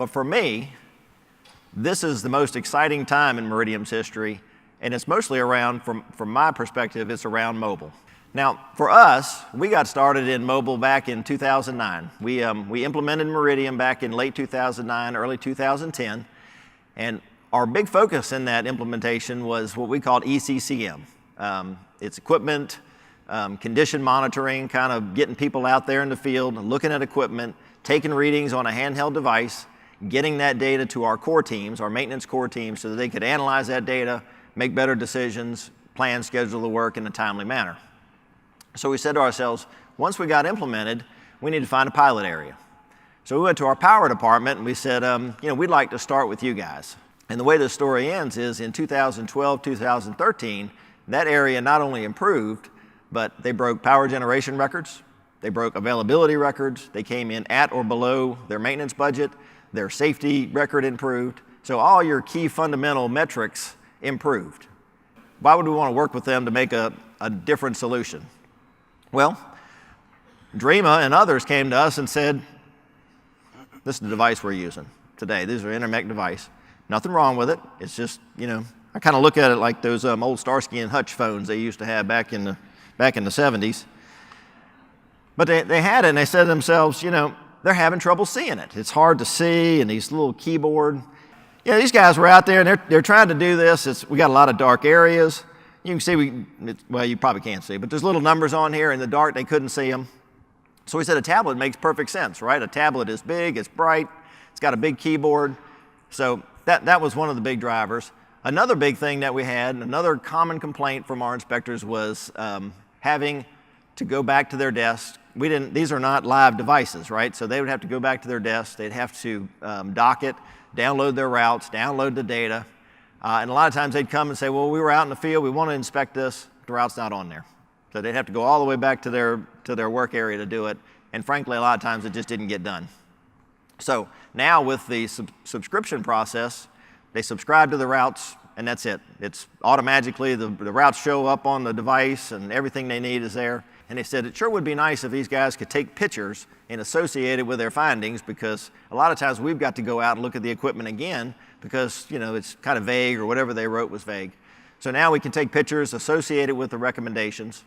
But for me, this is the most exciting time in Meridium's history, and it's mostly around, from my perspective, it's around mobile. Now, for us, we got started in mobile back in 2009. We implemented Meridium back in late 2009, early 2010, and our big focus in that implementation was what we called ECCM. It's equipment, condition monitoring, kind of getting people out there in the field, looking at equipment, taking readings on a handheld device, getting that data to our core teams, our maintenance core teams, so that they could analyze that data, make better decisions, plan, schedule the work in a timely manner. So we said to ourselves, once we got implemented, we need to find a pilot area. So we went to our power department and we said, we'd like to start with you guys. And the way the story ends is in 2012, 2013, that area not only improved, but they broke power generation records, they broke availability records, they came in at or below their maintenance budget, their safety record improved. So all your key fundamental metrics improved. Why would we want to work with them to make a different solution? Well, Dreama and others came to us and said, this is the device we're using today. This is our Intermec device. Nothing wrong with it. It's just, I kind of look at it like those old Starsky and Hutch phones they used to have back in the 70s. But they had it and they said to themselves, they're having trouble seeing it. It's hard to see, and these little keyboard. These guys were out there and they're trying to do this. We got a lot of dark areas. You can see, well, you probably can't see, but there's little numbers on here in the dark, they couldn't see them. So we said a tablet makes perfect sense, right? A tablet is big, it's bright, it's got a big keyboard. So that was one of the big drivers. Another big thing that we had, another common complaint from our inspectors was having to go back to their desk. These are not live devices, right? So they would have to go back to their desk, they'd have to dock it, download their routes, download the data. And a lot of times they'd come and say, well, we were out in the field, we want to inspect this, the route's not on there. So they'd have to go all the way back to their work area to do it. And frankly, a lot of times it just didn't get done. So now with the subscription process, they subscribe to the routes and that's it. It's automatically, the routes show up on the device and everything they need is there. And they said it sure would be nice if these guys could take pictures and associate it with their findings, because a lot of times we've got to go out and look at the equipment again because it's kind of vague, or whatever they wrote was vague. So now we can take pictures, associate it with the recommendations,